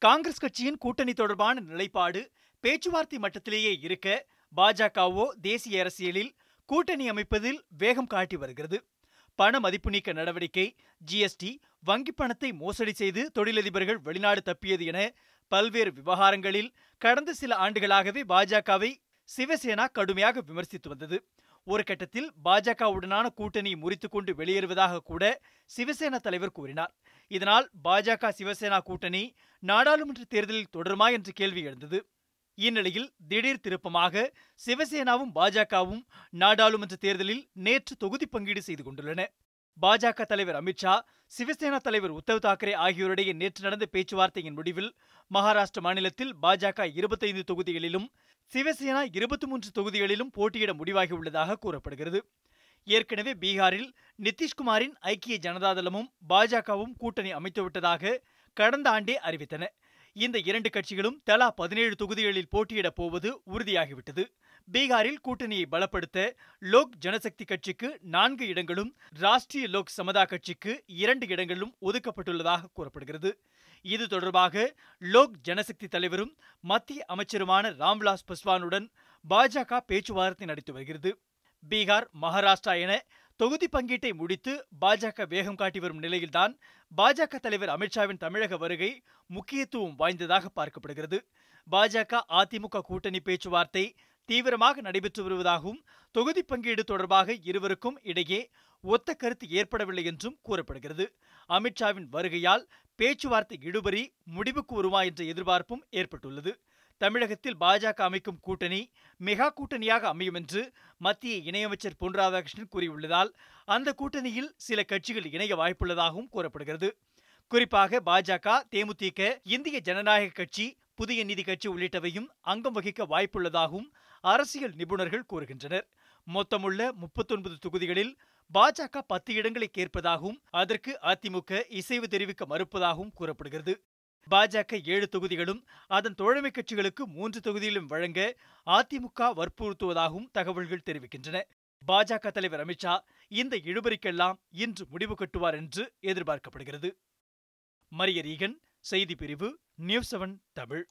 காங்கிரஸ் கட்சியின் கூட்டணி தொடர்பான நிலைப்பாடு பேச்சுவார்த்தை மட்டத்திலேயே இருக்க பாஜகவோ தேசிய அரசியலில் கூட்டணி அமைப்பதில் வேகம் காட்டி வருகிறது. பண மதிப்பு நீக்க நடவடிக்கை, ஜிஎஸ்டி, வங்கி பணத்தை மோசடி செய்து தொழிலதிபர்கள் வெளிநாடு தப்பியது என பல்வேறு விவகாரங்களில் கடந்த சில ஆண்டுகளாகவே பாஜகவை சிவசேனா கடுமையாக விமர்சித்து வந்தது. ஒரு கட்டத்தில் பாஜகவுடனான கூட்டணியை முறித்துக் கொண்டு வெளியேறுவதாக கூட சிவசேனா தலைவர் கூறினார். இதனால் பாஜக சிவசேனா கூட்டணி நாடாளுமன்ற தேர்தலில் தொடருமா என்ற கேள்வி எழுந்தது. இந்நிலையில் திடீர் திருப்பமாக சிவசேனாவும் பாஜகவும் நாடாளுமன்ற தேர்தலில் நேற்று தொகுதி பங்கீடு செய்து கொண்டுள்ளன. பாஜக தலைவர் அமித்ஷா, சிவசேனா தலைவர் உத்தவ் தாக்கரே ஆகியோரிடையே நேற்று நடந்த பேச்சுவார்த்தையின் முடிவில் மகாராஷ்டிர மாநிலத்தில் பாஜக 25 தொகுதிகளிலும் சிவசேனா 23 தொகுதிகளிலும் போட்டியிட முடிவாகியுள்ளதாக கூறப்படுகிறது. ஏற்கனவே பீகாரில் நிதிஷ்குமாரின் ஐக்கிய ஜனதாதளமும் பாஜகவும் கூட்டணி அமைத்துவிட்டதாக கடந்த ஆண்டே அறிவித்தன. இந்த இரண்டு கட்சிகளும் தலா 17 தொகுதிகளில் போட்டியிடப் போவது உறுதியாகிவிட்டது. பீகாரில் கூட்டணியை பலப்படுத்த லோக் ஜனசக்தி கட்சிக்கு 4 இடங்களும், ராஷ்டிரிய லோக் சமதா கட்சிக்கு 2 இடங்களும் ஒதுக்கப்பட்டுள்ளதாக கூறப்படுகிறது. இது தொடர்பாக லோக் ஜனசக்தி தலைவரும் மத்திய அமைச்சருமான ராம்விலாஸ் பாஸ்வானுடன் பாஜக பேச்சுவார்த்தை நடத்தி வருகிறது. பீகார், மகாராஷ்டிரா என தொகுதி பங்கீட்டை முடித்து பாஜக வேகம் காட்டி வரும் நிலையில்தான் பாஜக தலைவர் அமித்ஷாவின் தமிழக வருகை முக்கியத்துவம் வாய்ந்ததாக பார்க்கப்படுகிறது. பாஜக அதிமுக கூட்டணி பேச்சுவார்த்தை தீவிரமாக நடைபெற்று வருவதாகவும் தொகுதி பங்கீடு தொடர்பாக இருவருக்கும் இடையே ஒத்த கருத்து ஏற்படவில்லை என்றும் கூறப்படுகிறது. அமித்ஷாவின் வருகையால் பேச்சுவார்த்தை இழுபறி முடிவுக்கு வருமா என்ற எதிர்பார்ப்பும் ஏற்பட்டுள்ளது. தமிழகத்தில் பாஜக அமைக்கும் கூட்டணி மெகா கூட்டணியாக அமையும் என்று மத்திய இணையமைச்சர் பொன் ராதாகிருஷ்ணன் கூறியுள்ளதால் அந்த கூட்டணியில் சில கட்சிகள் இணைய வாய்ப்புள்ளதாகவும் கூறப்படுகிறது. குறிப்பாக பாஜக, தேமுதிக, இந்திய ஜனநாயக கட்சி, புதிய நீதி கட்சி உள்ளிட்டவையும் அங்கம் வகிக்க வாய்ப்புள்ளதாகவும் அரசியல் நிபுணர்கள் கூறுகின்றனர். மொத்தமுள்ள 39 தொகுதிகளில் பாஜக 10 இடங்களை கேட்பதாகவும் அதற்கு அதிமுக இசைவு தெரிவிக்க மறுப்பதாகவும் கூறப்படுகிறது. பாஜக 7 தொகுதிகளும் அதன் தோழமை கட்சிகளுக்கு 3 தொகுதியிலும் வழங்க அதிமுக வற்புறுத்துவதாகவும் தகவல்கள் தெரிவிக்கின்றன. பாஜக தலைவர் அமித்ஷா இந்த இழுபறிக்கெல்லாம் இன்று முடிவு கட்டுவார் என்று எதிர்பார்க்கப்படுகிறது. மரிய ரீகன், செய்தி பிரிவு, நியூஸ் 7 தமிழ்.